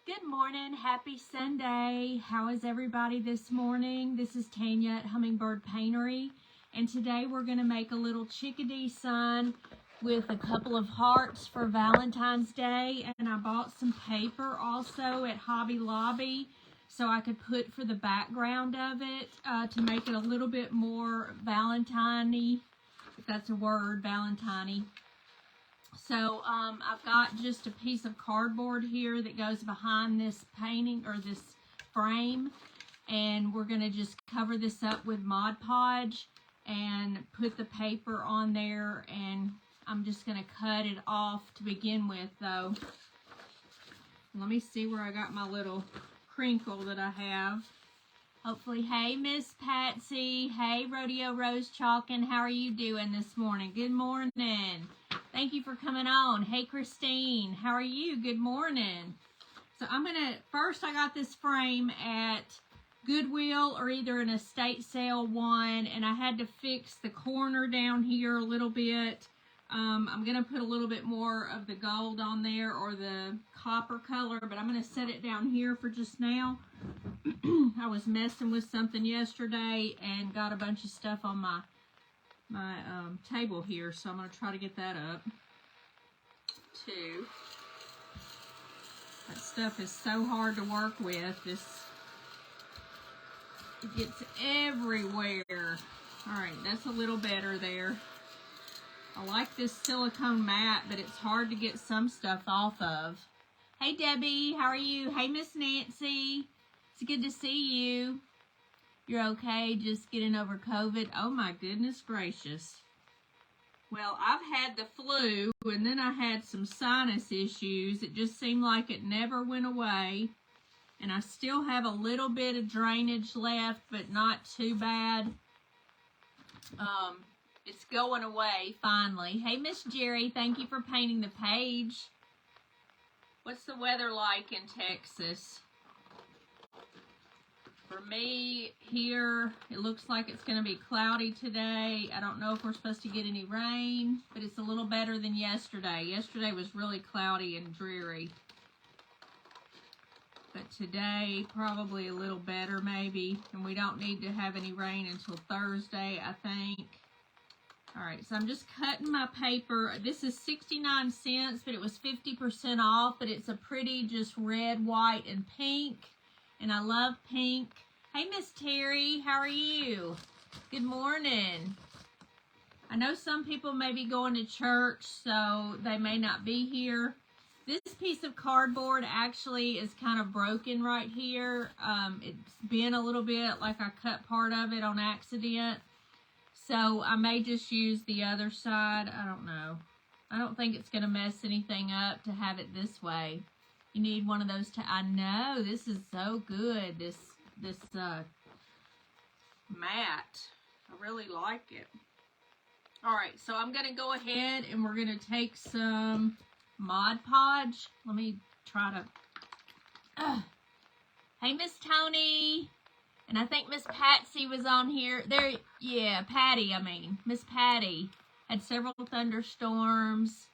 Good morning. Happy Sunday. How is everybody this morning? This is Tanya at Hummingbird Paintery, and today we're going to make a little chickadee sign with a couple of hearts for Valentine's Day, and I bought some paper also at Hobby Lobby so I could put for the background of it to make it a little bit more Valentine-y, if that's a word, Valentine-y. So I've got just a piece of cardboard here that goes behind this painting or this frame, and we're going to just cover this up with Mod Podge and put the paper on there, and I'm just going to cut it off to begin with though. Let me see where I got my little crinkle that I have. Hopefully, hey Miss Patsy, hey Rodeo Rose Chalkin, how are you doing this morning? Good morning. Thank you for coming on. Hey Christine, how are you? Good morning. So I'm gonna, first I got this frame at Goodwill or either an estate sale one, and I had to fix the corner down here a little bit. I'm gonna put a little bit more of the gold on there or the copper color, but I'm gonna set it down here for just now. I was messing with something yesterday and got a bunch of stuff on my table here, so I'm going to try to get that up too. That stuff is so hard to work with. It gets everywhere. Alright, that's a little better there. I like this silicone mat, but it's hard to get some stuff off of. Hey Debbie, how are you? Hey Miss Nancy, it's good to see you. You're okay, just getting over COVID? Oh my goodness gracious. Well, I've had the flu, and then I had some sinus issues. It just seemed like it never went away. And I still have a little bit of drainage left, but not too bad. It's going away, finally. Hey, Miss Jerry, thank you for painting the page. What's the weather like in Texas? For me, here, it looks like it's going to be cloudy today. I don't know if we're supposed to get any rain, but it's a little better than yesterday. Yesterday was really cloudy and dreary. But today, probably a little better maybe. And we don't need to have any rain until Thursday, I think. Alright, so I'm just cutting my paper. This is 69 cents, but it was 50% off. But it's a pretty just red, white, and pink. And I love pink. Hey, Miss Terry, how are you? Good morning. I know some people may be going to church, so they may not be here. This piece of cardboard actually is kind of broken right here. It's bent a little bit, like I cut part of it on accident. So I may just use the other side. I don't know. I don't think it's going to mess anything up to have it this way. You need one of those I know, this is so good, this mat. I really like it. Alright, so I'm going to go ahead and we're going to take some Mod Podge. Let me try to... Hey, Miss Tony. And I think Miss Patsy was on here. There, yeah, Patty, Miss Patty. Had several thunderstorms.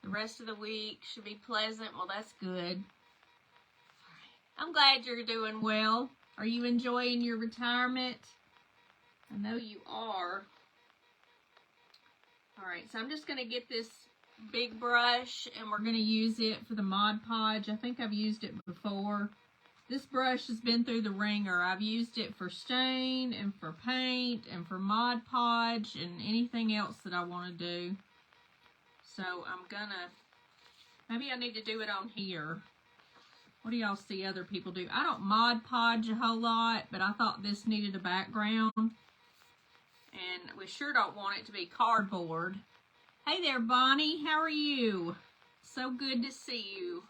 The rest of the week should be pleasant. Well, that's good. I'm glad you're doing well. Are you enjoying your retirement? I know you are. Alright, so I'm just going to get this big brush and we're going to use it for the Mod Podge. I think I've used it before. This brush has been through the ringer. I've used it for stain and for paint and for Mod Podge and anything else that I want to do. So I'm gonna, maybe I need to do it on here. What do y'all see other people do? I don't Mod Podge a whole lot, but I thought this needed a background. And we sure don't want it to be cardboard. Hey there, Bonnie, how are you? So good to see you.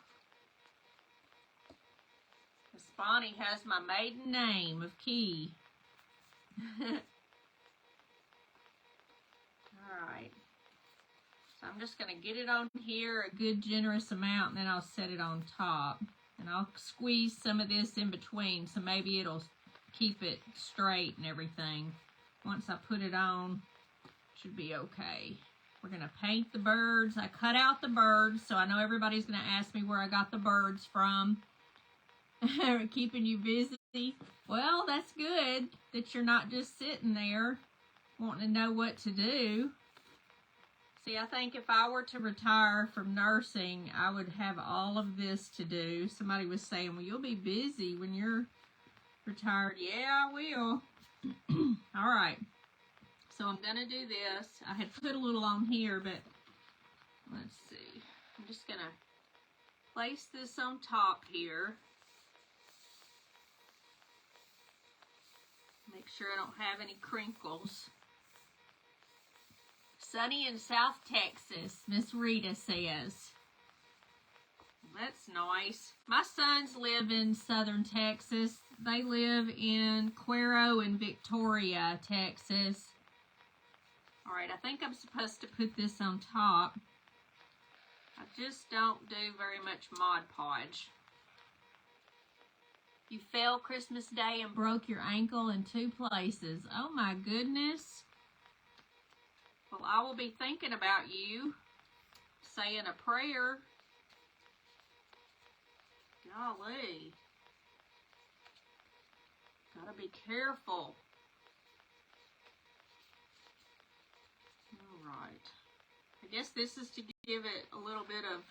Miss Bonnie has my maiden name of Key. Alright. I'm just going to get it on here a good generous amount, and then I'll set it on top. And I'll squeeze some of this in between, so maybe it'll keep it straight and everything. Once I put it on, should be okay. We're going to paint the birds. I cut out the birds, so I know everybody's going to ask me where I got the birds from. Keeping you busy. Well, that's good that you're not just sitting there wanting to know what to do. See, I think if I were to retire from nursing, I would have all of this to do. Somebody was saying, well, you'll be busy when you're retired. Yeah, I will. All right. So I'm going to do this. I had put a little on here, but let's see. I'm just going to place this on top here. Make sure I don't have any crinkles. Sunny in South Texas, Miss Rita says. That's nice. My sons live in Southern Texas. They live in Cuero and Victoria, Texas. All right, I think I'm supposed to put this on top. I just don't do very much Mod Podge. You fell Christmas Day and broke your ankle in 2 places. Oh my goodness. Well, I will be thinking about you, saying a prayer. Golly. Gotta be careful. All right. I guess this is to give it a little bit of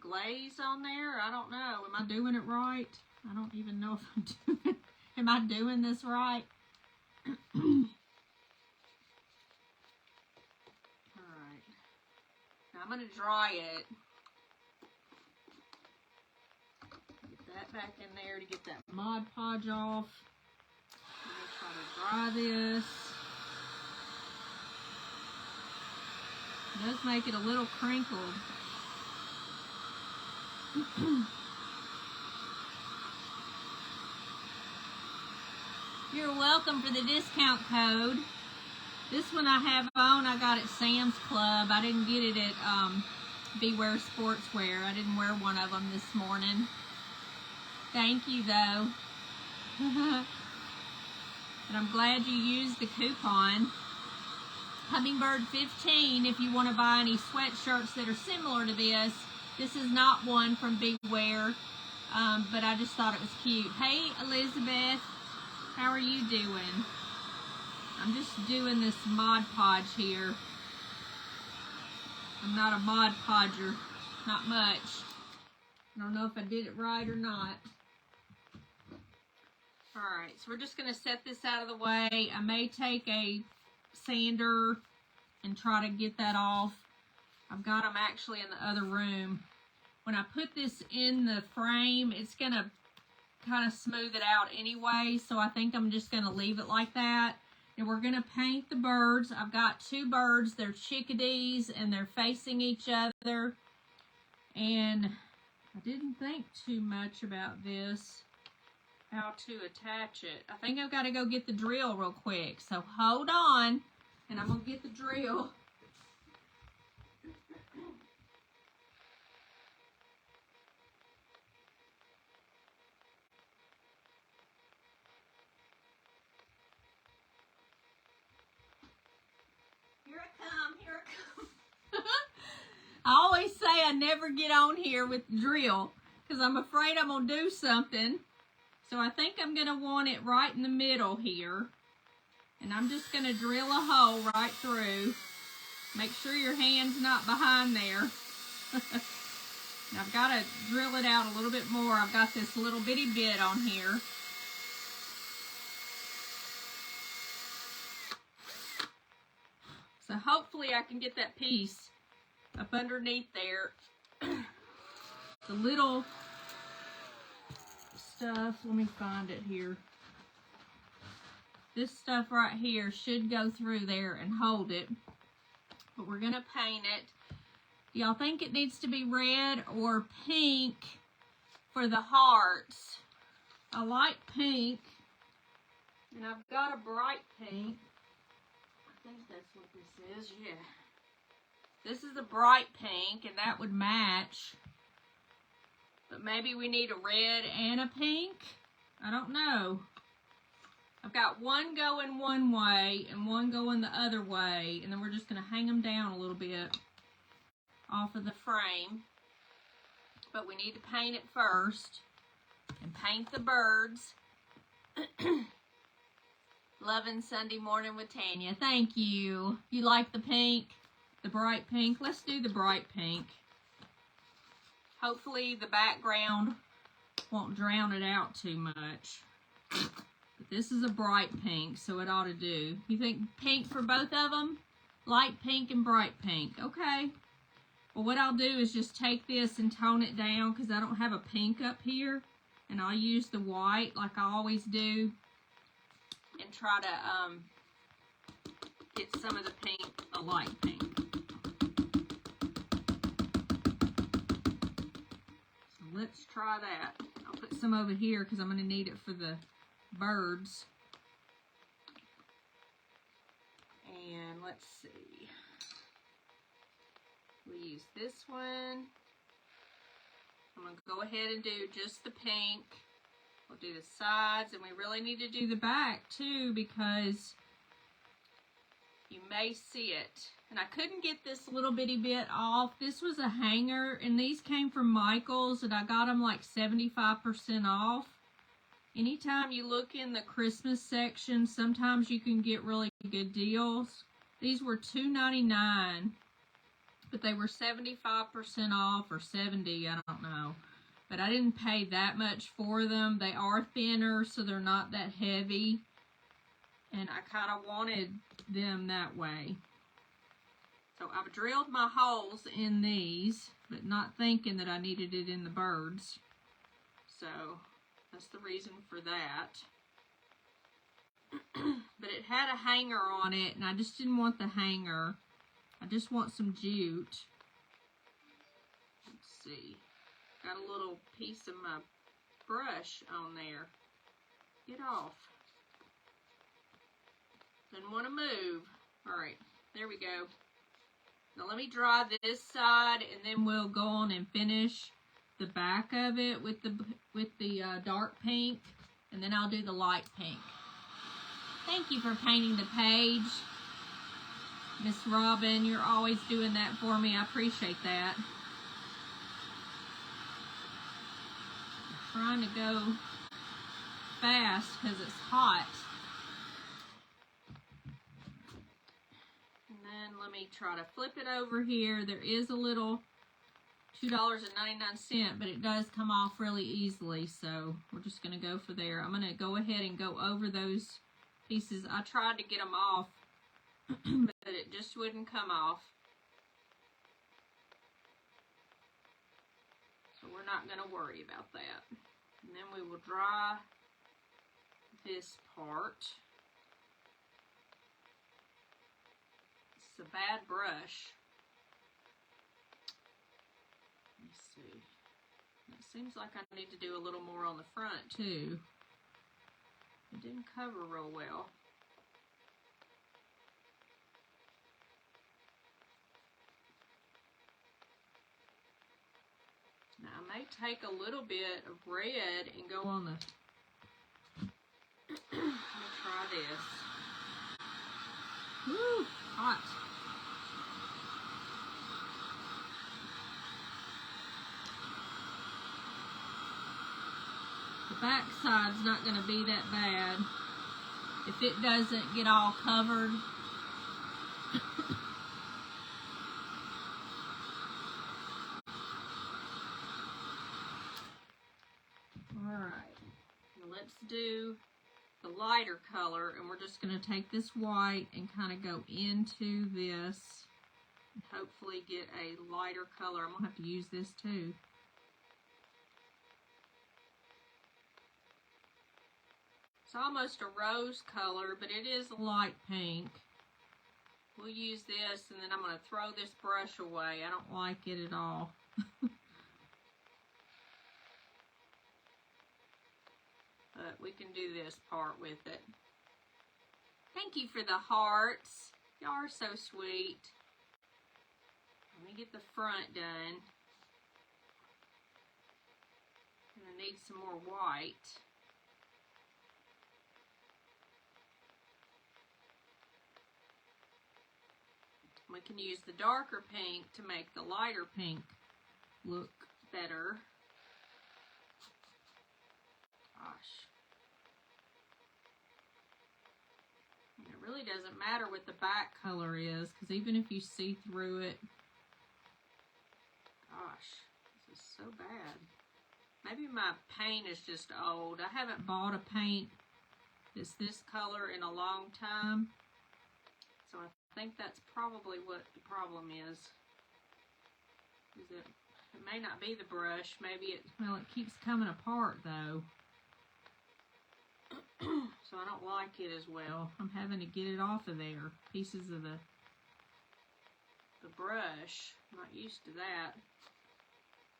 glaze on there. I don't know. Am I doing it right? I don't even know if I'm doing it. Am I doing this right? I'm going to dry it. Get that back in there to get that Mod Podge off. I'm going to try to dry this. It does make it a little crinkled. You're welcome for the discount code. This one I have on, I got at Sam's Club. I didn't get it at Beware Sportswear. I didn't wear one of them this morning. Thank you, though. And I'm glad you used the coupon. Hummingbird 15 if you want to buy any sweatshirts that are similar to this. This is not one from Beware, but I just thought it was cute. Hey, Elizabeth. How are you doing? I'm just doing this Mod Podge here. I'm not a Mod Podger. Not much. I don't know if I did it right or not. Alright, so we're just going to set this out of the way. I may take a sander and try to get that off. I've got them actually in the other room. When I put this in the frame, it's going to kind of smooth it out anyway, so I think I'm just going to leave it like that. And we're going to paint the birds. I've got 2 birds. They're chickadees, and they're facing each other. And I didn't think too much about this, how to attach it. I think I've got to go get the drill real quick. So hold on, and I'm going to get the drill. I always say I never get on here with the drill because I'm afraid I'm going to do something. So I think I'm going to want it right in the middle here. And I'm just going to drill a hole right through. Make sure your hand's not behind there. And I've got to drill it out a little bit more. I've got this little bitty bit on here. So hopefully I can get that piece up underneath there. The little stuff, let me find it here. This stuff right here should go through there and hold it. But we're going to paint it. Y'all think it needs to be red or pink for the hearts? I like pink. And I've got a bright pink. I think that's what this is, yeah. This is a bright pink, and that would match. But maybe we need a red and a pink? I don't know. I've got one going one way and one going the other way, and then we're just going to hang them down a little bit off of the frame. But we need to paint it first and paint the birds. Loving Sunday morning with Tanya. Thank you. You like the pink? The bright pink? Let's do the bright pink. Hopefully the background won't drown it out too much. But this is a bright pink, so it ought to do. You think pink for both of them? Light pink and bright pink. Okay. Well, what I'll do is just take this and tone it down because I don't have a pink up here. And I'll use the white like I always do. And try to get some of the pink, a light pink. So let's try that. I'll put some over here because I'm going to need it for the birds. And let's see. We'll use this one. I'm going to go ahead and do just the pink. We'll do the sides, and we really need to do the back too because you may see it. And I couldn't get this little bitty bit off. This was a hanger, and these came from Michael's, and I got them like 75% off. Anytime you look in the Christmas section, sometimes you can get really good deals. These were $2.99, but they were 75% off or 70, I don't know. But I didn't pay that much for them. They are thinner, so they're not that heavy. And I kind of wanted them that way. So I've drilled my holes in these, but not thinking that I needed it in the birds. So that's the reason for that. But it had a hanger on it, and I just didn't want the hanger. I just want some jute. Let's see. Got a little piece of my brush on there. Get off. Didn't want to move. Alright, there we go. Now let me dry this side, and then we'll go on and finish the back of it with the dark pink, and then I'll do the light pink. Thank you for painting the page, Miss Robin. You're always doing that for me. I appreciate that. Trying to go fast because it's hot. And then let me try to flip it over here. There is a little $2.99, but it does come off really easily, so we're just going to go for there. I'm going to go ahead and go over those pieces. I tried to get them off, but it just wouldn't come off. So we're not going to worry about that. And then we will dry this part. It's a bad brush. Let's see. It seems like I need to do a little more on the front too. It didn't cover real well. Now I may take a little bit of red and go on the, let me try this. Woo, hot. The back side's not going to be that bad if it doesn't get all covered. Let's do the lighter color, and we're just going to take this white and kind of go into this and hopefully get a lighter color. I'm going to have to use this too. It's almost a rose color, but it is a light pink. We'll use this, and then I'm going to throw this brush away. I don't like it at all. But we can do this part with it. Thank you for the hearts. Y'all are so sweet. Let me get the front done. And I need some more white. We can use the darker pink to make the lighter pink look better. Gosh. And it really doesn't matter what the back color is, because even if you see through it, gosh, this is so bad. Maybe my paint is just old. I haven't bought a paint that's this color in a long time. So I think that's probably what the problem is. It may not be the brush. Maybe it, well, it keeps coming apart though. So I don't like it as well. I'm having to get it off of there. Pieces of the brush. I'm not used to that.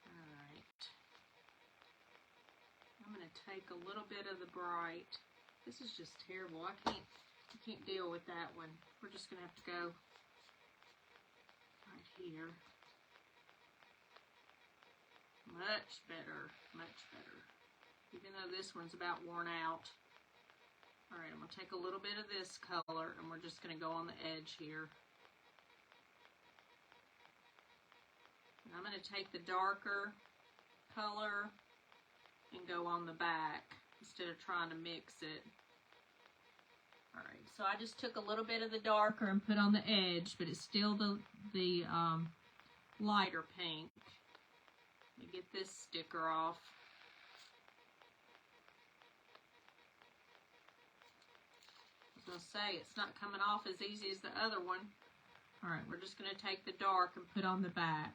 Alright. I'm going to take a little bit of the bright. This is just terrible. I can't deal with that one. We're just going to have to go right here. Much better, much better. Even though this one's about worn out. Alright, I'm going to take a little bit of this color and we're just going to go on the edge here. And I'm going to take the darker color and go on the back instead of trying to mix it. Alright, so I just took a little bit of the darker and put on the edge, but it's still the lighter pink. Let me get this sticker off. I was going to say, it's not coming off as easy as the other one. Alright, we're just going to take the dark and put on the back.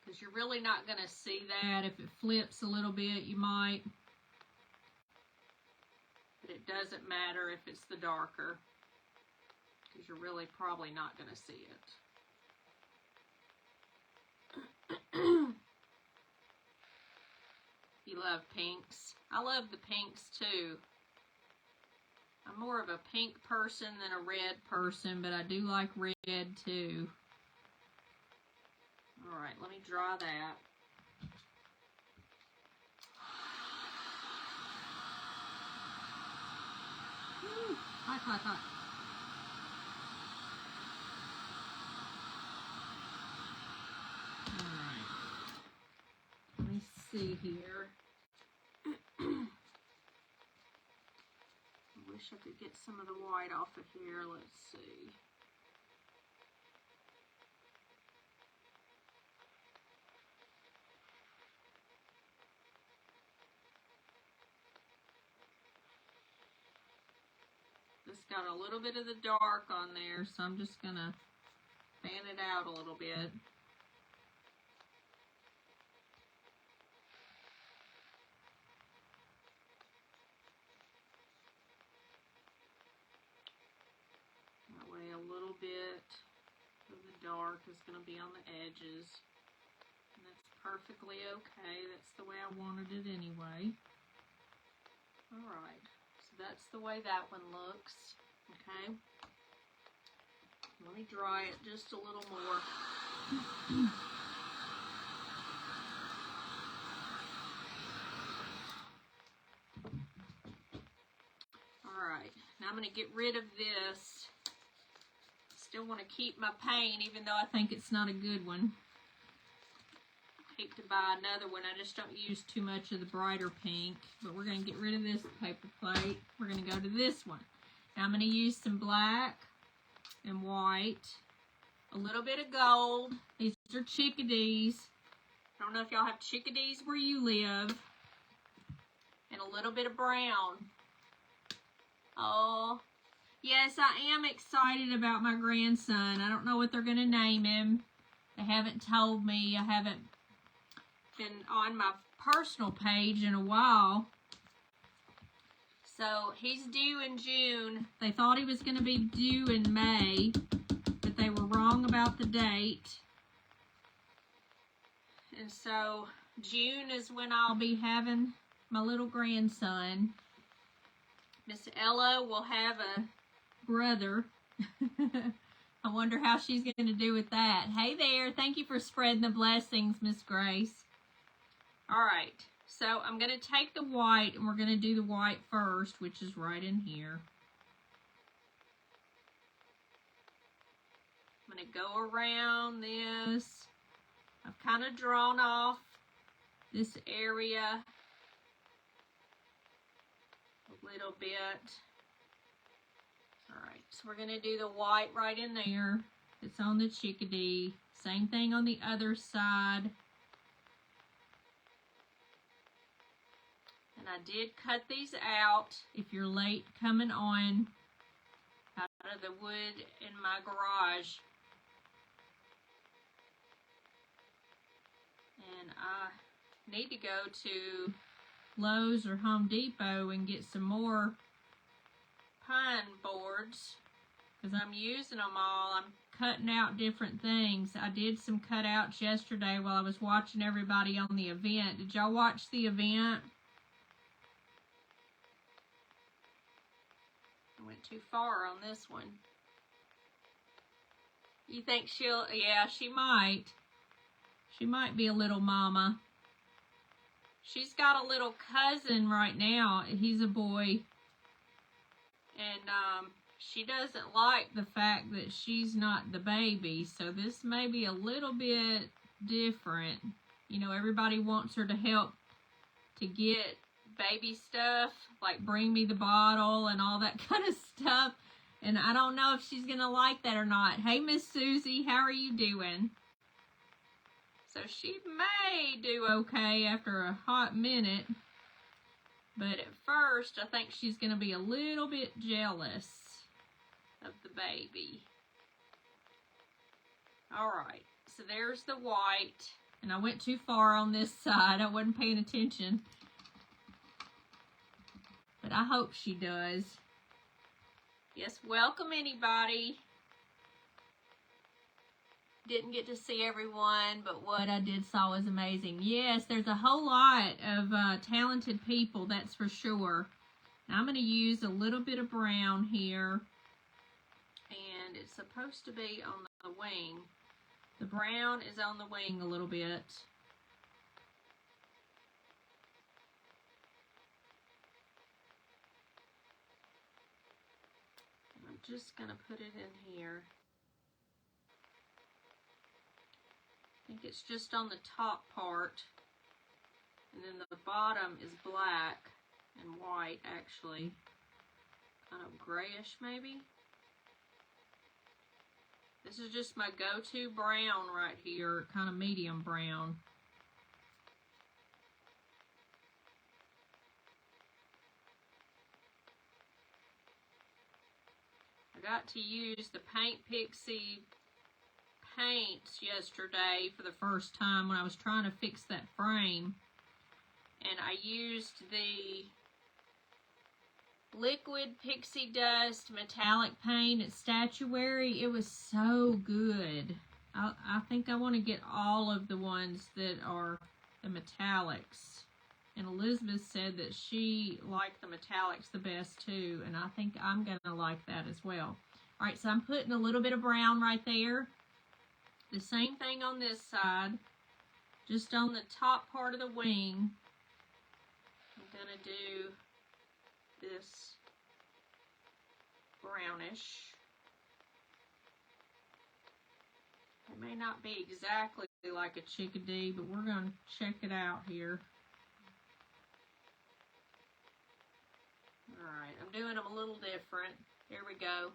Because you're really not going to see that. If it flips a little bit, you might. But it doesn't matter if it's the darker, because you're really probably not going to see it. You love pinks. I love the pinks too. I'm more of a pink person than a red person, but I do like red too. Alright, let me draw that. Woo, hot, hot, hot. Alright. Let me see here. I wish I could get some of the white off of here. Let's see. This got a little bit of the dark on there, so I'm just going to fan it out a little bit. That way a little bit of the dark is going to be on the edges. And that's perfectly okay. That's the way I wanted it anyway. Alright. That's the way that one looks, okay? Let me dry it just a little more. Alright, now I'm going to get rid of this. Still want to keep my paint, even though I think it's not a good one. I hate to buy another one. I just don't use too much of the brighter pink. But we're going to get rid of this paper plate. We're going to go to this one. Now I'm going to use some black and white. A little bit of gold. These are chickadees. I don't know if y'all have chickadees where you live. And a little bit of brown. Oh, yes, I am excited about my grandson. I don't know what they're going to name him. They haven't told me. I haven't been on my personal page in a while. So he's due in June. They thought he was going to be due in May, but they were wrong about the date. And so June is when I'll be having my little grandson. Miss Ella will have a brother. I wonder how she's going to do with that. Hey there. Thank you for spreading the blessings, Miss Grace. All right. So I'm going to take the white, and we're going to do the white first, which is right in here. I'm going to go around this. I've kind of drawn off this area a little bit. Alright, so we're going to do the white right in there. It's on the chickadee. Same thing on the other side. And I did cut these out. If you're late coming on out of the wood in my garage. And I need to go to Lowe's or Home Depot and get some more pine boards because I'm using them all. I'm cutting out different things. I did some cutouts yesterday while I was watching everybody on the event. Did y'all watch the event? I went too far on this one. You think she'll, yeah, she might. She might be a little mama. She's got a little cousin right now. He's a boy. And she doesn't like the fact that she's not the baby. So this may be a little bit different. You know, everybody wants her to help to get baby stuff. Like bring me the bottle and all that kind of stuff. And I don't know if she's going to like that or not. Hey, Miss Susie, how are you doing? So she may do okay after a hot minute. But at first, I think she's going to be a little bit jealous of the baby. Alright, so there's the white. And I went too far on this side. I wasn't paying attention. But I hope she does. Yes, welcome anybody. Didn't get to see everyone, but what I did saw was amazing. Yes, there's a whole lot of talented people, that's for sure. Now I'm going to use a little bit of brown here. And it's supposed to be on the wing. The brown is on the wing a little bit. And I'm just going to put it in here. I think it's just on the top part, and then the bottom is black and white, actually, kind of grayish maybe. This is just my go-to brown right here, kind of medium brown. I got to use the Paint Pixie paints yesterday for the first time when I was trying to fix that frame, and I used the liquid pixie dust metallic paint at Statuary. It was so good. I think I want to get all of the ones that are the metallics, and Elizabeth said that she liked the metallics the best too, and I think I'm gonna like that as well. Alright, so I'm putting a little bit of brown right there. The same thing on this side, just on the top part of the wing. I'm going to do this brownish. It may not be exactly like a chickadee, but we're going to check it out here. Alright, I'm doing them a little different. Here we go.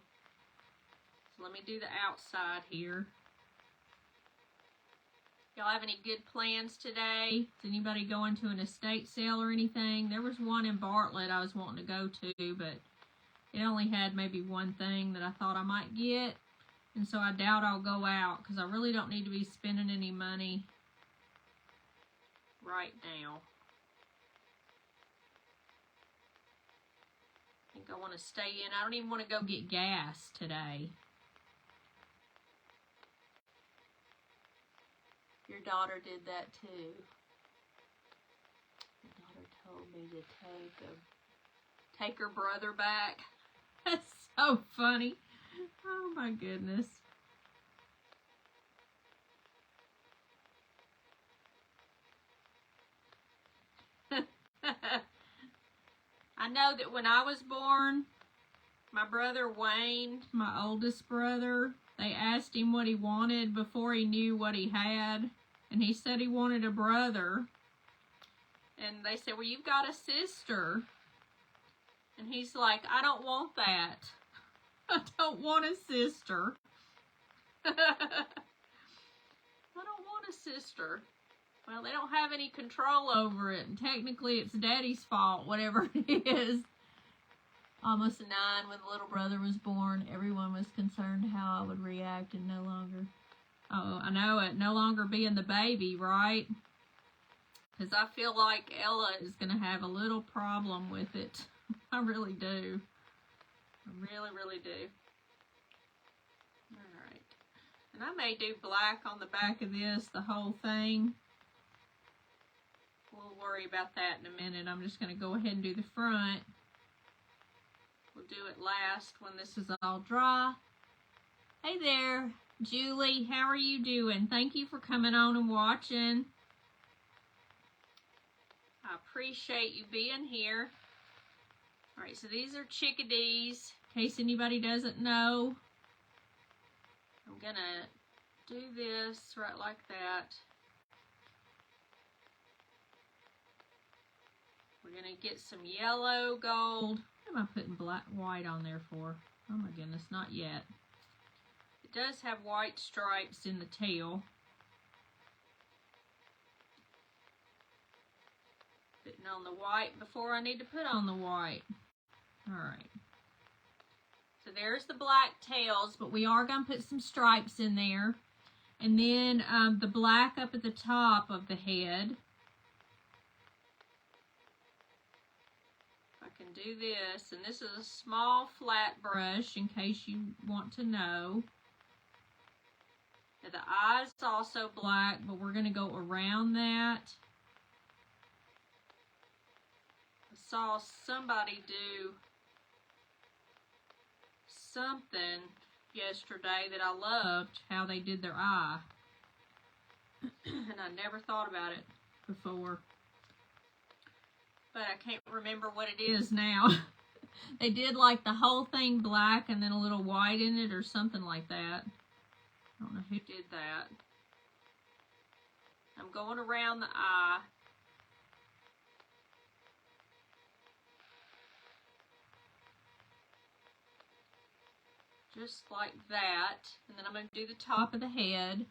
So let me do the outside here. Y'all have any good plans today? Is anybody going to an estate sale or anything? There was one in Bartlett I was wanting to go to, but it only had maybe one thing that I thought I might get. And so I doubt I'll go out because I really don't need to be spending any money right now. I think I want to stay in. I don't even want to go get gas today. Your daughter did that too. Your daughter told me to take her brother back. That's so funny. Oh my goodness. I know that when I was born, my brother Wayne, my oldest brother, They asked him what he wanted before he knew what he had, and he said he wanted a brother. And they said, well, you've got a sister. And he's like, I don't want that. I don't want a sister. I don't want a sister. Well, they don't have any control over it, and technically it's Daddy's fault, whatever it is. Almost 9 when the little brother was born. Everyone was concerned how I would react and no longer, oh, I know it, no longer being the baby, right? Because I feel like Ella is going to have a little problem with it. I really do. I really, really do. Alright. And I may do black on the back of this, the whole thing. We'll worry about that in a minute. I'm just going to go ahead and do the front. We'll do it last when this is all dry. Hey there, Julie. How are you doing? Thank you for coming on and watching. I appreciate you being here. Alright, so these are chickadees, in case anybody doesn't know. I'm gonna do this right like that. We're gonna get some yellow gold. What am I putting white on there for? Oh my goodness, not yet. It does have white stripes in the tail. Putting on the white before I need to put on the white. Alright. So there's the black tails, but we are going to put some stripes in there. And then the black up at the top of the head. I can do this, and this is a small flat brush in case you want to know. Now the eyes also black, but we're going to go around that. I saw somebody do something yesterday that I loved, how they did their eye. And I never thought about it before. But I can't remember what it is now. They did like the whole thing black and then a little white in it or something like that. I don't know who did that. I'm going around the eye. Just like that. And then I'm going to do the top of the head.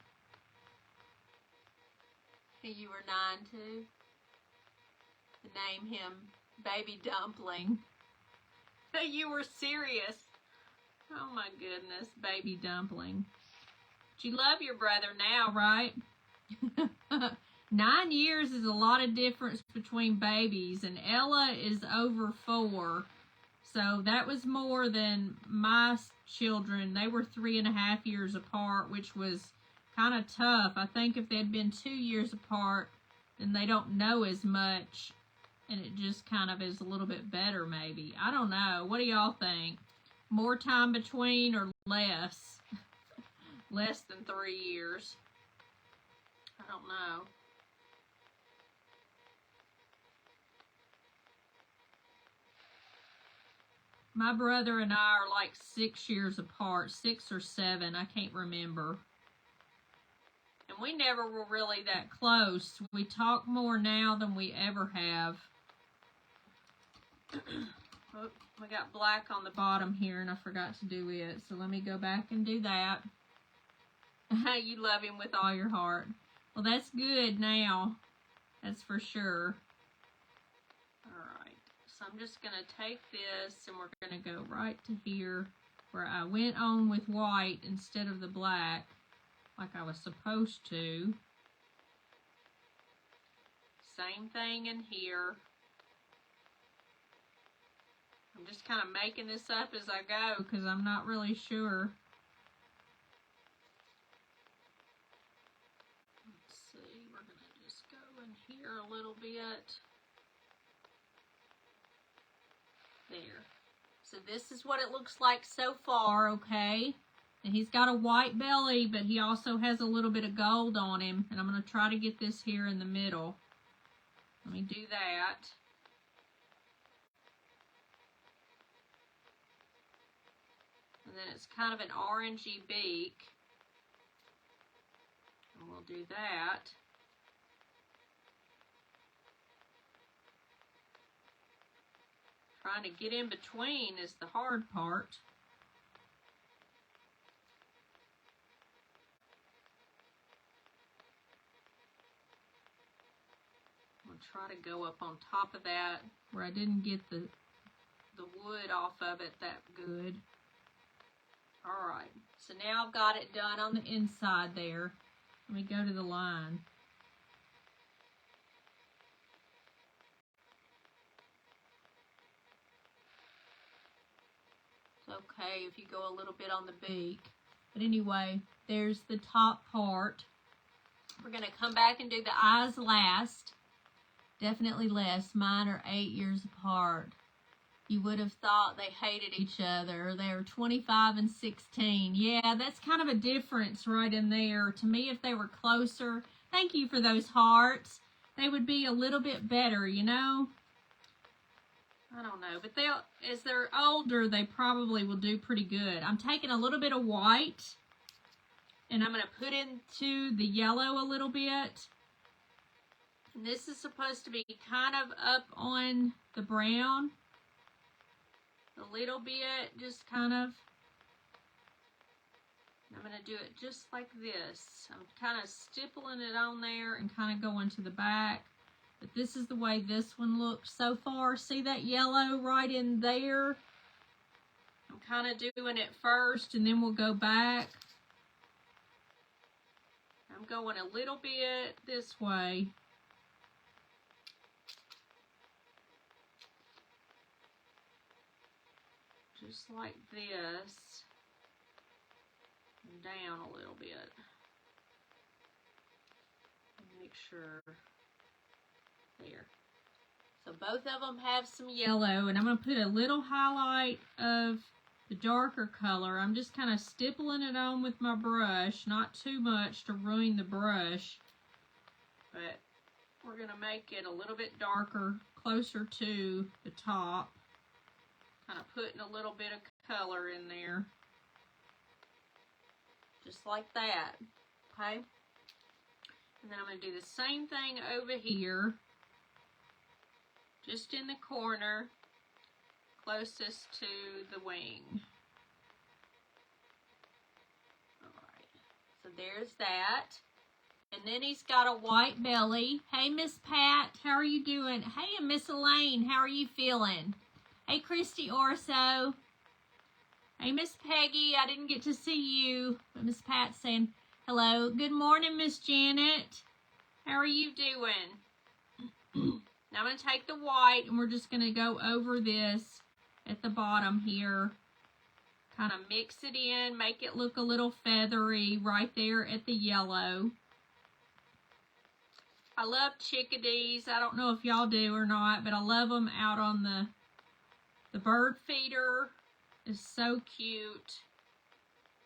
Hey, you were 9 too? To name him Baby Dumpling. You were serious. Oh my goodness, Baby Dumpling. But you love your brother now, right? 9 years is a lot of difference between babies, and Ella is over 4. So that was more than my children. They were 3.5 years apart, which was kind of tough. I think if they'd been 2 years apart, then they don't know as much, and it just kind of is a little bit better maybe. I don't know. What do y'all think? More time between or less? Less than 3 years. I don't know. My brother and I are like 6 years apart, 6 or 7, I can't remember. And we never were really that close. We talk more now than we ever have. Oh, we got black on the bottom here and I forgot to do it. So let me go back and do that. You love him with all your heart. Well, that's good now. That's for sure. So I'm just going to take this and we're going to go right to here where I went on with white instead of the black like I was supposed to. Same thing in here. I'm just kind of making this up as I go because I'm not really sure. Let's see, we're going to just go in here a little bit. There. So this is what it looks like so far, okay? And he's got a white belly, but he also has a little bit of gold on him. And I'm going to try to get this here in the middle. Let me do that. And then it's kind of an orangey beak. And we'll do that. Trying to get in between is the hard part. I'm going to try to go up on top of that where I didn't get the wood off of it that good. Alright, so now I've got it done on the inside there. Let me go to the line. It's okay if you go a little bit on the beak. But anyway, there's the top part. We're going to come back and do the eyes last. Definitely less. Mine are 8 years apart. You would have thought they hated each other. They were 25 and 16. Yeah, that's kind of a difference right in there. To me, if they were closer, thank you for those hearts, they would be a little bit better, you know? I don't know, but as they're older, they probably will do pretty good. I'm taking a little bit of white, and I'm going to put into the yellow a little bit. And this is supposed to be kind of up on the brown. A little bit, just kind of. I'm going to do it just like this. I'm kind of stippling it on there and kind of going to the back. But this is the way this one looks so far. See that yellow right in there? I'm kind of doing it first and then we'll go back. I'm going a little bit this way. Just like this, and down a little bit. Make sure, there. So both of them have some yellow, and I'm going to put a little highlight of the darker color. I'm just kind of stippling it on with my brush, not too much to ruin the brush, but we're going to make it a little bit darker, closer to the top. Kind of putting a little bit of color in there. Just like that. Okay? And then I'm going to do the same thing over here. Just in the corner. Closest to the wing. Alright. So there's that. And then he's got a white belly. Hey, Miss Pat. How are you doing? Hey, and Miss Elaine. How are you feeling? Hey, Christy Orso. Hey, Miss Peggy. I didn't get to see you. But Miss Pat's saying hello. Good morning, Miss Janet. How are you doing? Now I'm going to take the white and we're just going to go over this at the bottom here. Kind of mix it in. Make it look a little feathery right there at the yellow. I love chickadees. I don't know if y'all do or not, but I love them out on the bird feeder. Is so cute.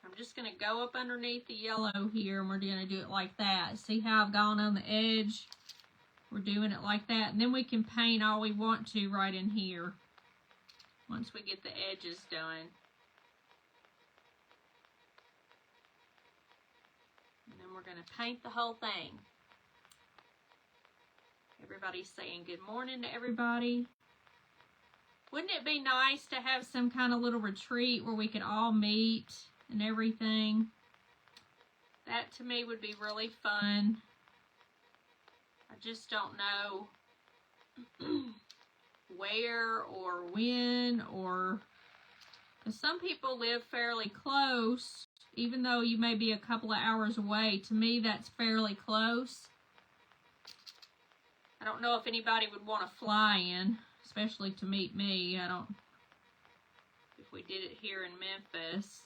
I'm just going to go up underneath the yellow here, and we're going to do it like that. See how I've gone on the edge? We're doing it like that, and then we can paint all we want to right in here once we get the edges done. And then we're going to paint the whole thing. Everybody's saying good morning to everybody. Wouldn't it be nice to have some kind of little retreat where we could all meet and everything? That to me would be really fun. I just don't know where or when, or some people live fairly close, even though you may be a couple of hours away. To me, that's fairly close. I don't know if anybody would want to fly in, especially to meet me. I don't, if we did it here in Memphis.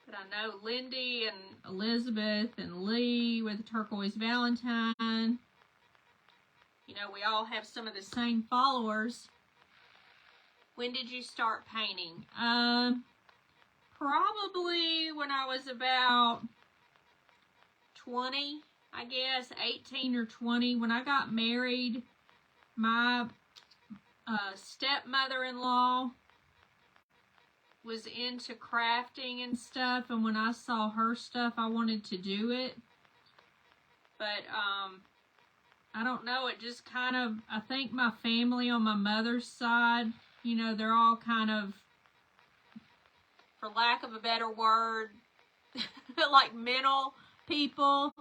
But I know Lindy and Elizabeth and Lee with the Turquoise Valentine. You know, we all have some of the same followers. When did you start painting? Probably when I was about 20. I guess 18 or 20. When I got married, my stepmother-in-law was into crafting and stuff, and when I saw her stuff, I wanted to do it. But, I don't know, it just kind of, I think my family on my mother's side, you know, they're all kind of, for lack of a better word, like mental people,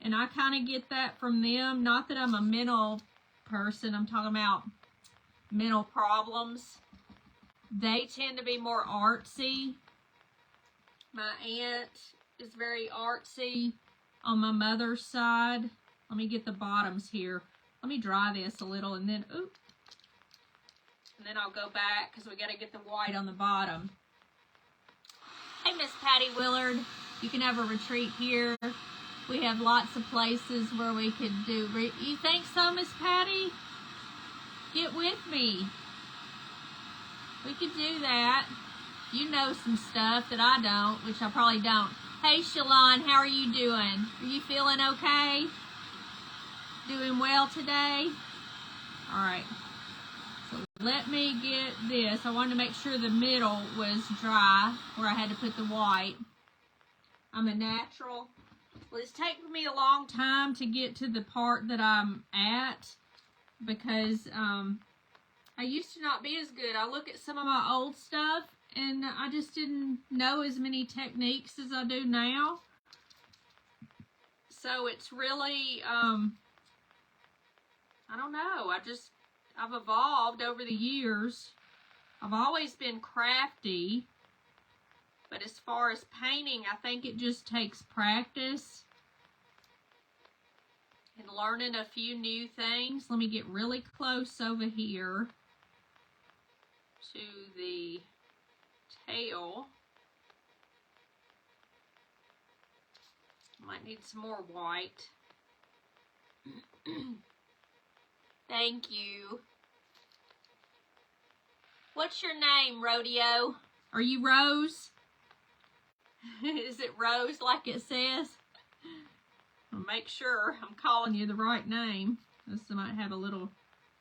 and I kind of get that from them. Not that I'm a mental person, I'm talking about mental problems. They tend to be more artsy. My aunt is very artsy on my mother's side. Let me get the bottoms here. Let me dry this a little, and then, oop. And then I'll go back, because we got to get the white on the bottom. Hey, Miss Patty Willard. You can have a retreat here. We have lots of places where we could do... You think so, Miss Patty? Get with me. We could do that. You know some stuff that I don't, which I probably don't. Hey, Shalon, how are you doing? Are you feeling okay? Doing well today? All right. So let me get this. I wanted to make sure the middle was dry where I had to put the white. I'm a natural. Well, it's taken me a long time to get to the part that I'm at because I used to not be as good. I look at some of my old stuff and I just didn't know as many techniques as I do now. So it's really, I don't know. I've evolved over the years. I've always been crafty. But as far as painting, I think it just takes practice and learning a few new things. Let me get really close over here to the tail. Might need some more white. Thank you. What's your name, Rodeo? Are you Rose? Is it Rose like it says? I'll make sure I'm calling you the right name. This might have a little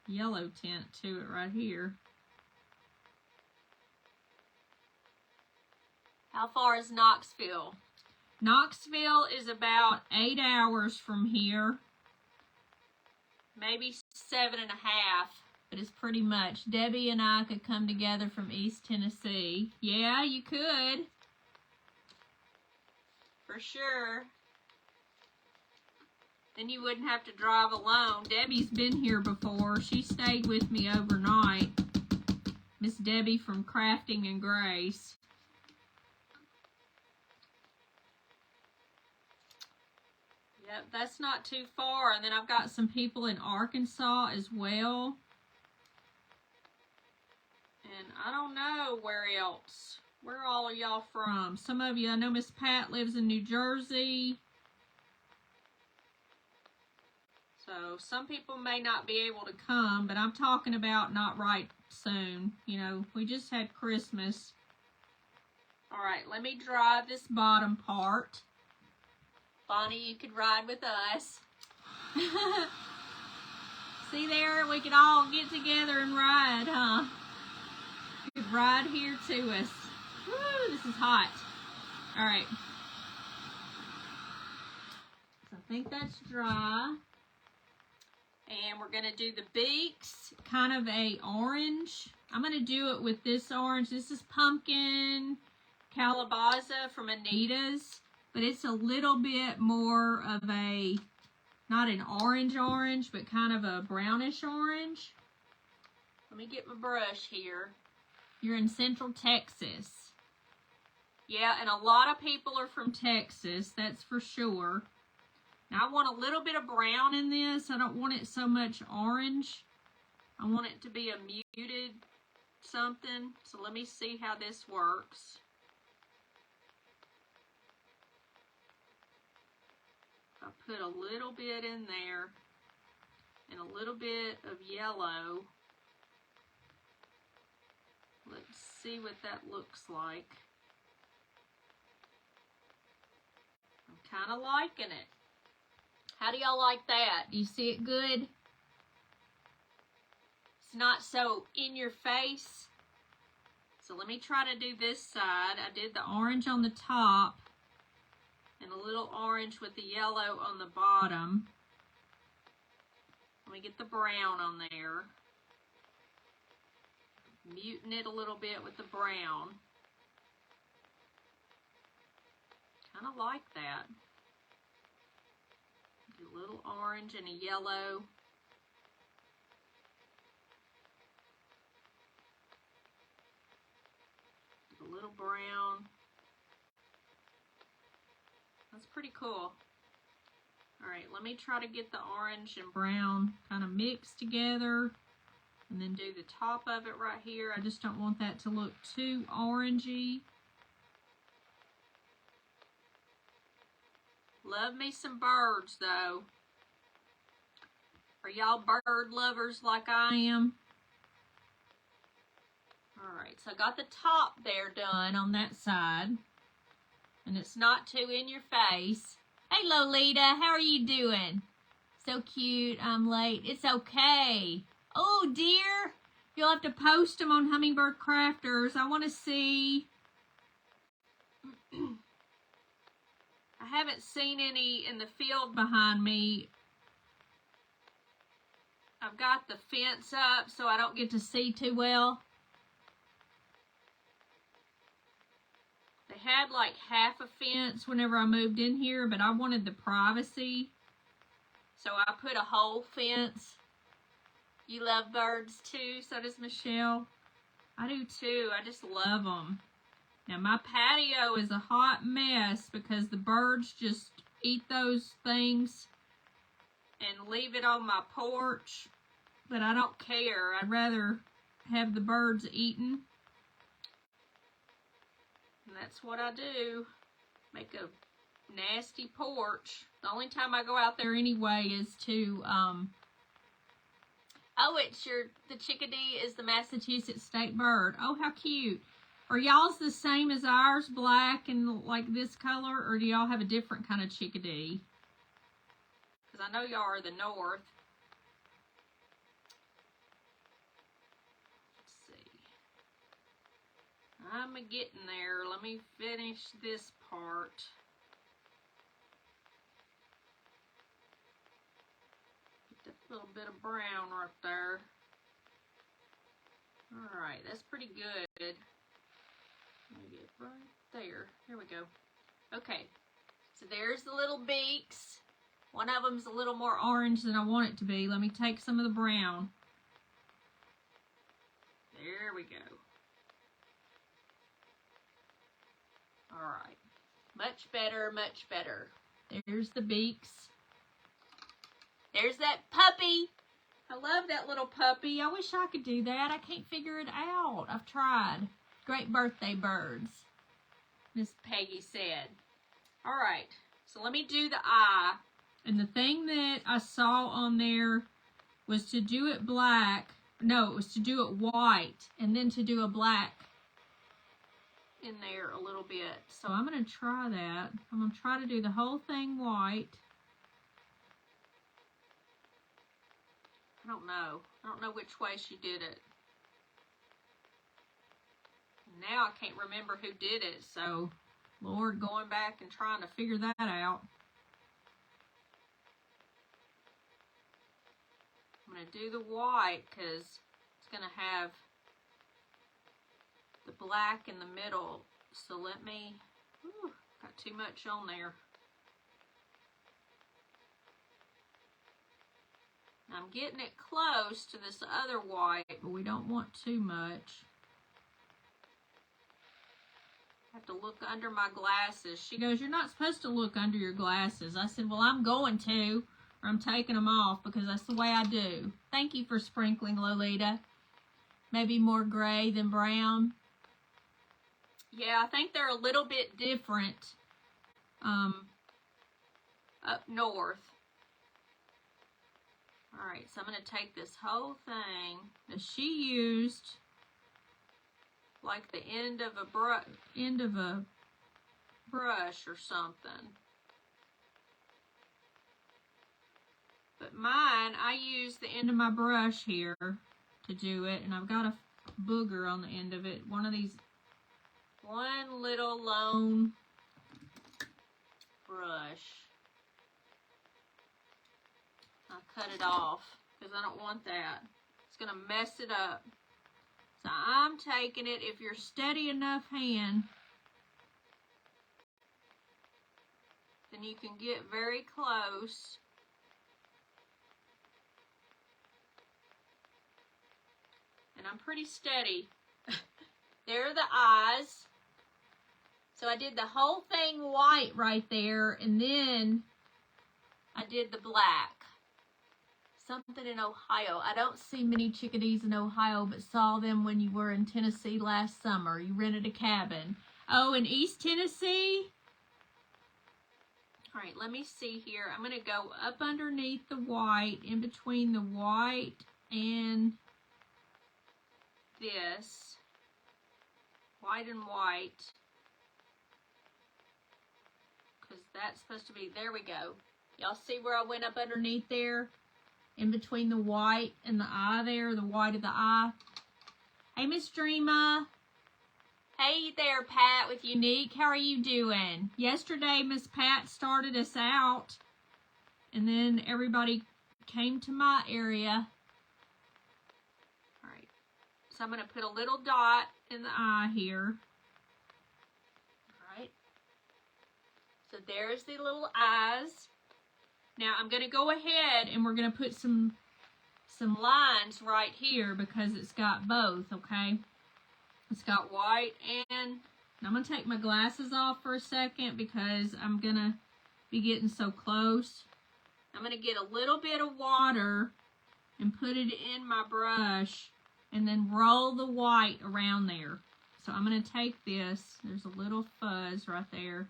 yellow tint to it right here. How far is Knoxville? Knoxville is about 8 hours from here. Maybe 7.5, but it's pretty much. Debbie and I could come together from East Tennessee. Yeah, you could. For sure. Then you wouldn't have to drive alone. Debbie's been here before. She stayed with me overnight. Miss Debbie from Crafting and Grace. Yep, that's not too far. And then I've got some people in Arkansas as well. And I don't know where else. Where all are y'all from? Some of you, I know Miss Pat lives in New Jersey. So some people may not be able to come, but I'm talking about not right soon. You know, we just had Christmas. All right, let me dry this bottom part. Bonnie, you could ride with us. See there? We could all get together and ride, huh? You could ride here to us. Woo, this is hot. All right. So I think that's dry. And we're going to do the beaks, kind of a orange. I'm going to do it with this orange. This is pumpkin calabaza from Anita's. But it's a little bit more of a, not an orange, but kind of a brownish orange. Let me get my brush here. You're in Central Texas. Yeah, and a lot of people are from Texas, that's for sure. Now I want a little bit of brown in this. I don't want it so much orange. I want it to be a muted something. So let me see how this works. I put a little bit in there and a little bit of yellow. Let's see what that looks like. I'm kind of liking it. How do y'all like that? Do you see it good? It's not so in your face. So let me try to do this side. I did the orange on the top and a little orange with the yellow on the bottom. Let me get the brown on there. Muting it a little bit with the brown. Kind of like that. A little orange and a yellow. A little brown. That's pretty cool. Alright, let me try to get the orange and brown kind of mixed together and then do the top of it right here. I just don't want that to look too orangey. Love me some birds though. Are y'all bird lovers like I am? Alright, so I got the top there done on that side. And it's not too in your face. Hey Lolita, how are you doing? So cute, I'm late. It's okay. Oh dear, you'll have to post them on Hummingbird Crafters. I want to see. I haven't seen any in the field behind me. I've got the fence up so I don't get to see too well. They had like half a fence whenever I moved in here, but I wanted the privacy. So I put a whole fence. You love birds too, so does Michelle. I do too, I just love them. Now my patio is a hot mess because the birds just eat those things and leave it on my porch. But I don't care, I'd rather have the birds eaten. And that's what I do. Make a nasty porch. The only time I go out there anyway is to, oh, the chickadee is the Massachusetts state bird. Oh, how cute. Are y'all's the same as ours, black and like this color, or do y'all have a different kind of chickadee? Because I know y'all are the north. I'm getting there. Let me finish this part. Get that little bit of brown right there. Alright, that's pretty good. Let me get right there. There we go. Okay, so there's the little beaks. One of them's a little more orange than I want it to be. Let me take some of the brown. There we go. Alright, much better, much better. There's the beaks. There's that puppy. I love that little puppy. I wish I could do that. I can't figure it out. I've tried. Great birthday birds, Miss Peggy said. Alright, so let me do the eye. And the thing that I saw on there was to do it black. No, it was to do it white and then to do a black in there a little bit. So I'm going to try that. I'm going to try to do the whole thing white. I don't know. I don't know which way she did it. Now I can't remember who did it, so Lord, going back and trying to figure that out. I'm going to do the white because it's going to have the black in the middle. So let me, got too much on there. I'm getting it close to this other white, but we don't want too much. I have to look under my glasses. She goes, you're not supposed to look under your glasses. I said, well, I'm going to, or I'm taking them off because that's the way I do. Thank you for sprinkling, Lolita. Maybe more gray than brown. Yeah, I think they're a little bit different up north. Alright, so I'm going to take this whole thing that she used like the end of a brush or something. But mine, I use the end of my brush here to do it, and I've got to booger on the end of it. One little lone brush. I'll cut it off because I don't want that. It's going to mess it up. So I'm taking it, if you're steady enough hand, then you can get very close. And I'm pretty steady. There are the eyes. So I did the whole thing white right there, and then I did the black. Something in Ohio. I don't see many chickadees in Ohio, but saw them when you were in Tennessee last summer. You rented a cabin. Oh, in East Tennessee? All right, let me see here. I'm going to go up underneath the white, in between the white and this. White and white. Because that's supposed to be, there we go. Y'all see where I went up underneath there? In between the white and the eye there, the white of the eye. Hey, Miss Dreama. Hey there, Pat with Unique. How are you doing? Yesterday, Miss Pat started us out, and then everybody came to my area. All right, so I'm going to put a little dot in the eye here. All right, so there's the little eyes. Now I'm going to go ahead and we're going to put some lines right here because it's got both, okay? It's got white and I'm going to take my glasses off for a second because I'm going to be getting so close. I'm going to get a little bit of water and put it in my brush and then roll the white around there. So I'm going to take this. There's a little fuzz right there.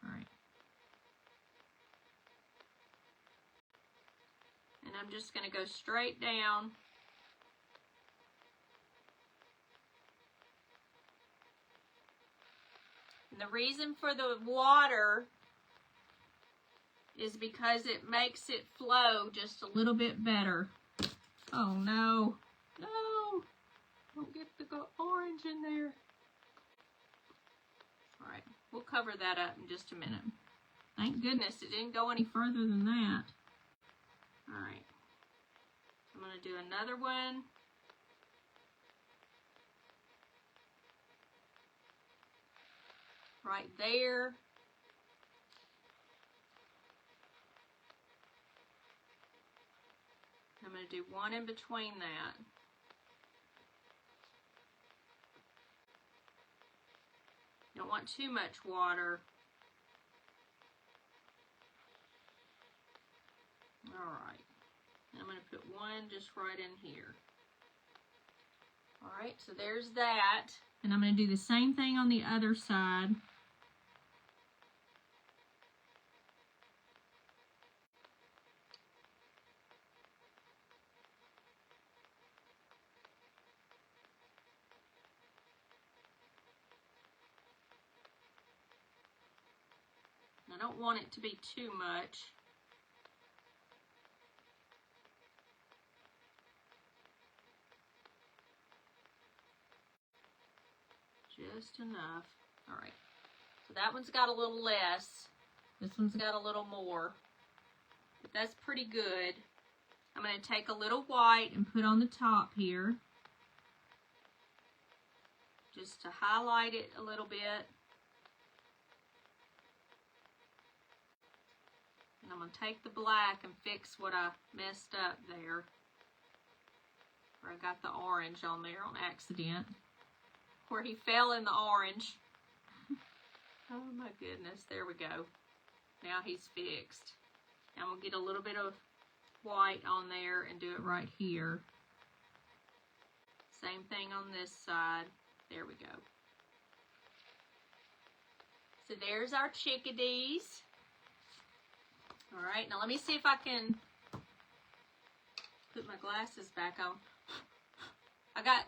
All right. And I'm just going to go straight down. And the reason for the water is because it makes it flow just a little bit better. Oh no, no, don't get the orange in there. All right, we'll cover that up in just a minute. Thank goodness it didn't go any further than that. All right, I'm going to do another one. Right there. I'm going to do one in between that. You don't want too much water. All right. And I'm going to put one just right in here. All right, so there's that. And I'm going to do the same thing on the other side. I don't want it to be too much. Just enough. All right. So that one's got a little less. This one's got a little more. But that's pretty good. I'm going to take a little white and put on the top here. Just to highlight it a little bit. And I'm going to take the black and fix what I messed up there. Where I got the orange on there on accident. Where he fell in the orange. Oh my goodness, there we go. Now he's fixed. Now I'm going to get a little bit of white on there and do it right here. Same thing on this side. There we go. So there's our chickadees. All right, now let me see if I can put my glasses back on. I got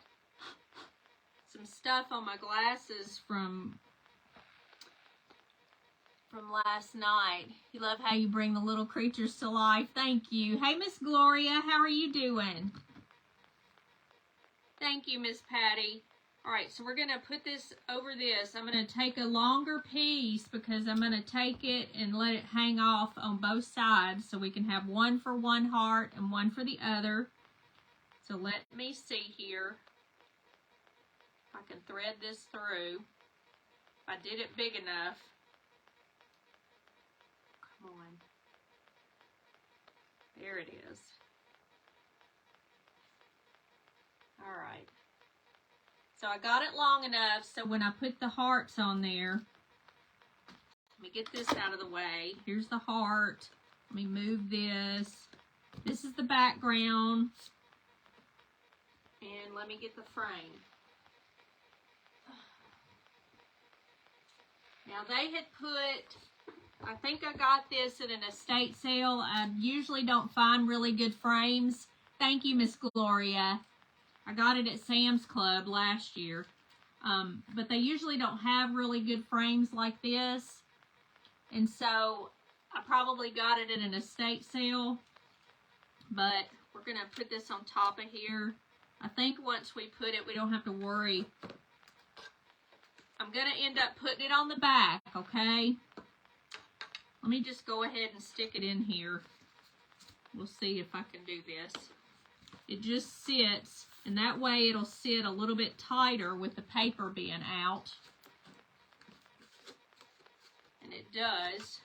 some stuff on my glasses from last night. You love how you bring the little creatures to life. Thank you. Hey, Miss Gloria, how are you doing? Thank you, Miss Patty. All right, so we're going to put this over this. I'm going to take a longer piece because I'm going to take it and let it hang off on both sides so we can have one for one heart and one for the other. So let me see here if I can thread this through. If I did it big enough. Come on. There it is. All right. So I got it long enough so when I put the hearts on there, let me get this out of the way. Here's the heart. Let me move this. This is the background. And let me get the frame. Now they had put, I think I got this at an estate sale. I usually don't find really good frames. Thank you, Miss Gloria. I got it at Sam's Club last year. But they usually don't have really good frames like this. And so I probably got it at an estate sale. But we're going to put this on top of here. I think once we put it, we don't have to worry. I'm going to end up putting it on the back, okay? Let me just go ahead and stick it in here. We'll see if I can do this. It just sits, and that way it'll sit a little bit tighter with the paper being out. And it does.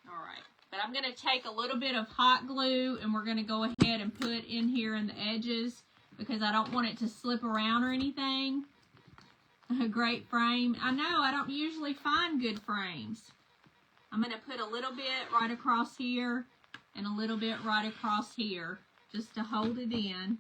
All right. But I'm going to take a little bit of hot glue, and we're going to go ahead and put in here in the edges because I don't want it to slip around or anything. A great frame. I know, I don't usually find good frames. I'm going to put a little bit right across here and a little bit right across here just to hold it in.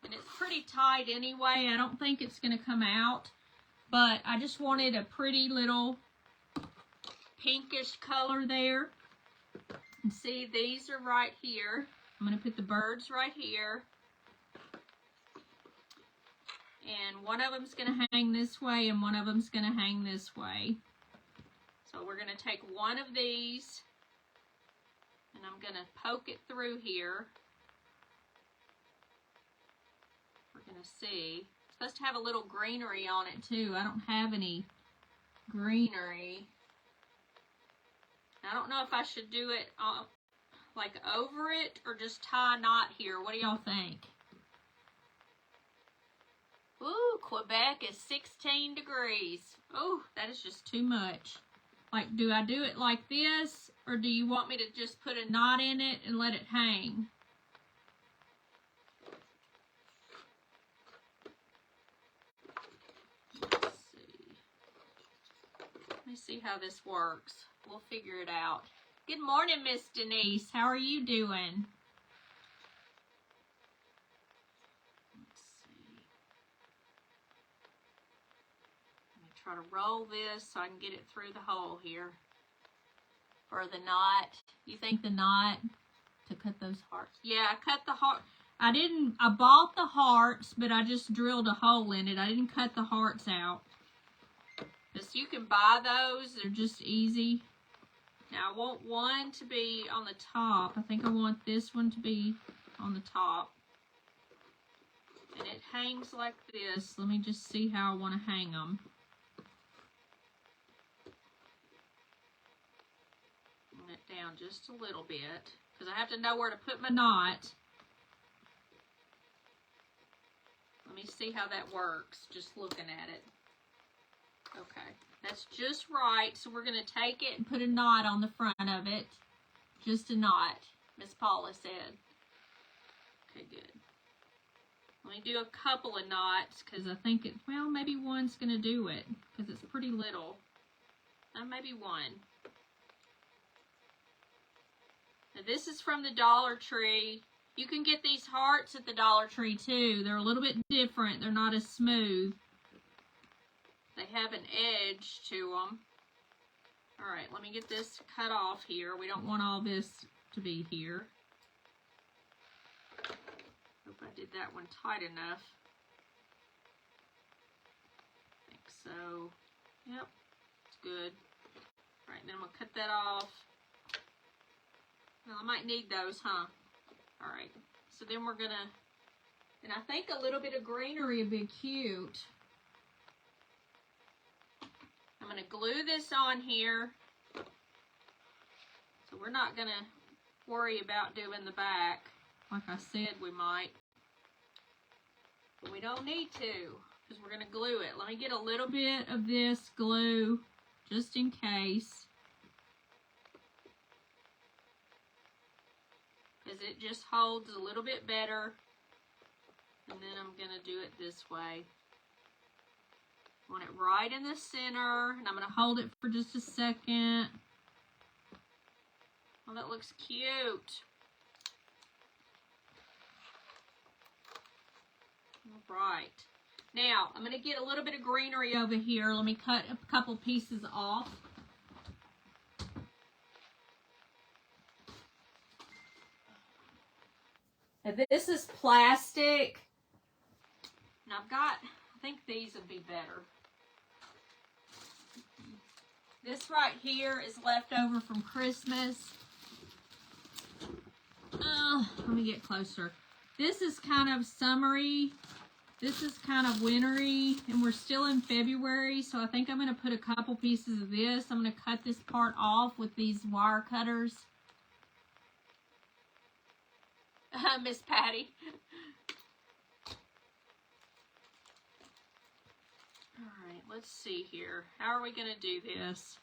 And it's pretty tight anyway. I don't think it's going to come out, but I just wanted a pretty little pinkish color there. And see, these are right here. I'm going to put the birds right here. And one of them's going to hang this way and one of them's going to hang this way. So we're going to take one of these and I'm going to poke it through here. We're going to see. It's supposed to have a little greenery on it too. I don't have any greenery. I don't know if I should do it like over it or just tie a knot here. What do y'all think? Ooh, Quebec is 16 degrees. Oh, that is just too much. Like, do I do it like this, or do you want me to just put a knot in it and let it hang? Let's see. Let me see how this works. We'll figure it out. Good morning, Miss Denise. How are you doing? Try to roll this so I can get it through the hole here for the knot. You think the knot to cut those hearts? Yeah, I cut the heart. I bought the hearts, but I just drilled a hole in it. I didn't cut the hearts out. Just you can buy those. They're just easy. Now I want one to be on the top. I think I want this one to be on the top. And it hangs like this. Let me just see how I want to hang them. It down just a little bit because I have to know where to put my knot. Let me see how that works just looking at it. Okay, that's just right. So we're going to take it and put a knot on the front of it. Just a knot, Miss Paula said. Okay, good. Let me do a couple of knots because I think it, well, maybe one's going to do it because it's pretty little. Maybe one. Now this is from the Dollar Tree. You can get these hearts at the Dollar Tree too. They're a little bit different. They're not as smooth. They have an edge to them. All right, let me get this cut off here. We don't want all this to be here. Hope I did that one tight enough. I think so. Yep, it's good. then I'm going to cut that off. Well, I might need those, huh? All right. So then we're going to, and I think a little bit of greenery would be cute. I'm going to glue this on here. So we're not going to worry about doing the back. Like I said, we might. But we don't need to, because we're going to glue it. Let me get a little bit of this glue, just in case. Because it just holds a little bit better. And then I'm going to do it this way. I want it right in the center, and I'm going to hold it for just a second. Oh, that looks cute. All right. Now, I'm going to get a little bit of greenery over here. Let me cut a couple pieces off. Now, this is plastic. And I've got, I think these would be better. This right here is left over from Christmas. Let me get closer. This is kind of summery. This is kind of wintry, and we're still in February, so I think I'm going to put a couple pieces of this. I'm going to cut this part off with these wire cutters. Miss Patty. All right, let's see here. How are we going to do this?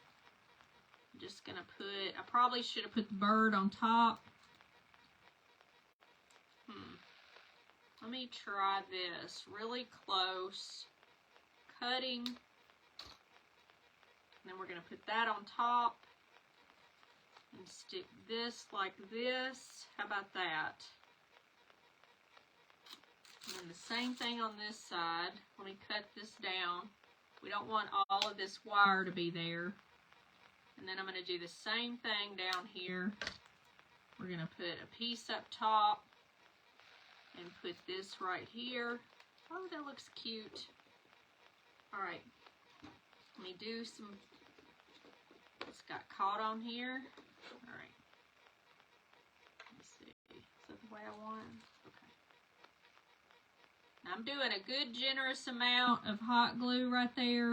I'm just going to put, I probably should have put the bird on top. Let me try this really close, cutting, and then we're going to put that on top and stick this like this. How about that? And then the same thing on this side. Let me cut this down. We don't want all of this wire to be there. And then I'm going to do the same thing down here. We're going to put a piece up top. And put this right here. Oh, that looks cute. All right. Let me do some, it's got caught on here. All right. Let's see. Is that the way I want it? Okay. Now I'm doing a good generous amount of hot glue right there.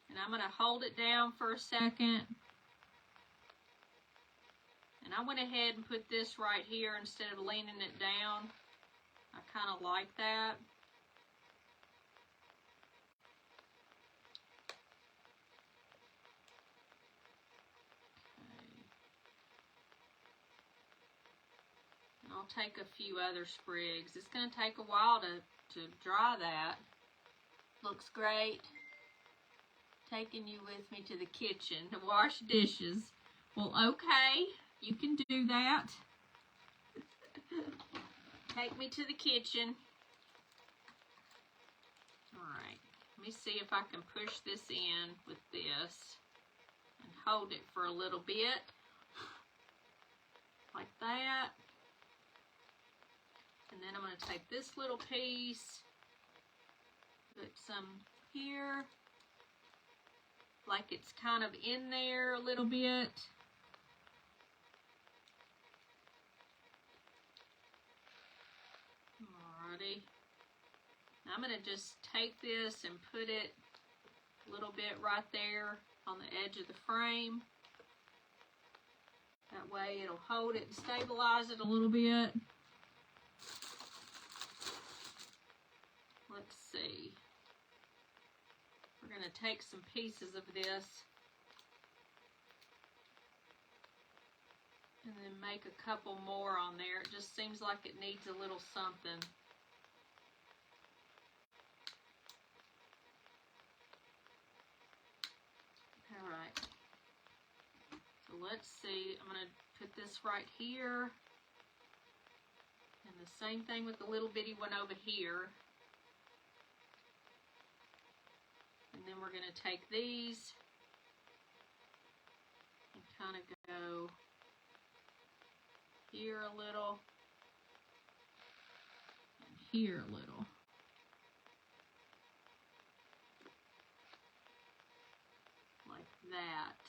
And I'm going to hold it down for a second. And I went ahead and put this right here instead of leaning it down. I kind of like that. Okay. And I'll take a few other sprigs. It's going to take a while to dry that. Looks great. Taking you with me to the kitchen to wash dishes. Well, okay. You can do that. Take me to the kitchen. All right. Let me see if I can push this in with this and hold it for a little bit. Like that. And then I'm going to take this little piece, put some here, like it's kind of in there a little bit. Now I'm going to just take this and put it a little bit right there on the edge of the frame. That way it'll hold it and stabilize it a little bit. Let's see. We're going to take some pieces of this and then make a couple more on there. It just seems like it needs a little something. All right. So let's see. I'm going to put this right here. And the same thing with the little bitty one over here. And then we're going to take these and kind of go here a little and here a little. Like that.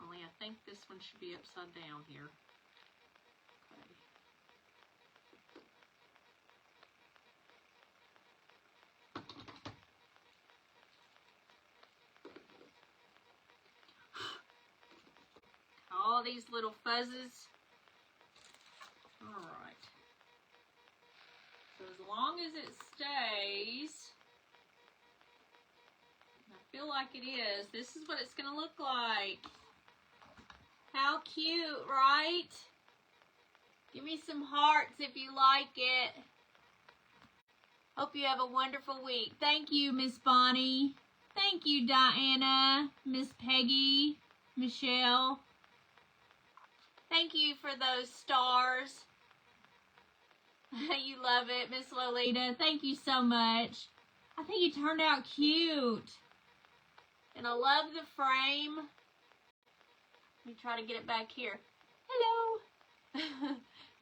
Only I think this one should be upside down here. All these little fuzzes. Alright. So as long as it stays, I feel like it is, this is what it's going to look like. How cute, right? Give me some hearts if you like it. Hope you have a wonderful week. Thank you, Miss Bonnie. Thank you, Diana, Miss Peggy, Michelle. Thank you for those stars. You love it, Miss Lolita. Thank you so much. I think you turned out cute. And I love the frame. Let me try to get it back here. Hello.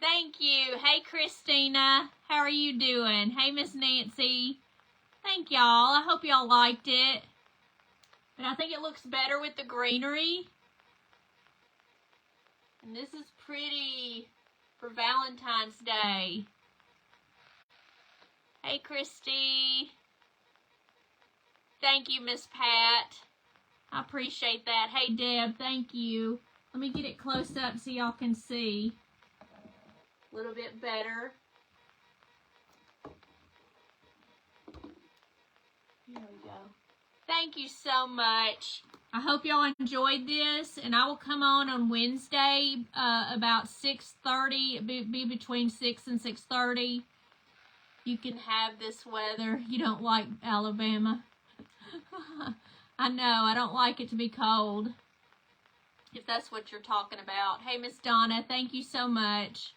Thank you. Hey, Christina. How are you doing? Hey, Miss Nancy. Thank y'all. I hope y'all liked it. And I think it looks better with the greenery. And this is pretty for Valentine's Day. Hey, Christy. Thank you, Miss Pat. I appreciate that. Hey, Deb, thank you. Let me get it close up so y'all can see a little bit better. Here we go. Thank you so much. I hope y'all enjoyed this, and I will come on Wednesday about 6:30. Be between 6 and 6:30. You can have this weather. You don't like Alabama. I know, I don't like it to be cold, if that's what you're talking about. Hey, Miss Donna, thank you so much.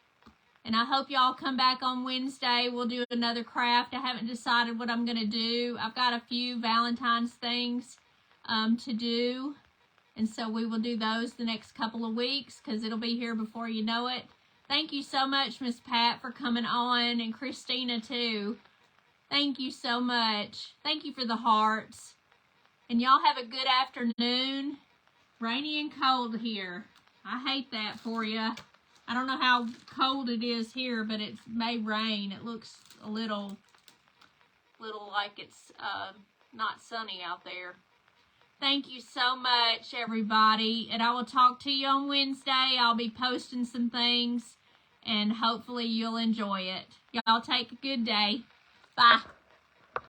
And I hope y'all come back on Wednesday. We'll do another craft. I haven't decided what I'm going to do. I've got a few Valentine's things to do. And so we will do those the next couple of weeks because it'll be here before you know it. Thank you so much, Miss Pat, for coming on, and Christina, too. Thank you so much. Thank you for the hearts. And y'all have a good afternoon. Rainy and cold here. I hate that for you. I don't know how cold it is here, but it may rain. It looks a little like it's not sunny out there. Thank you so much, everybody. And I will talk to you on Wednesday. I'll be posting some things, and hopefully you'll enjoy it. Y'all take a good day. Bye.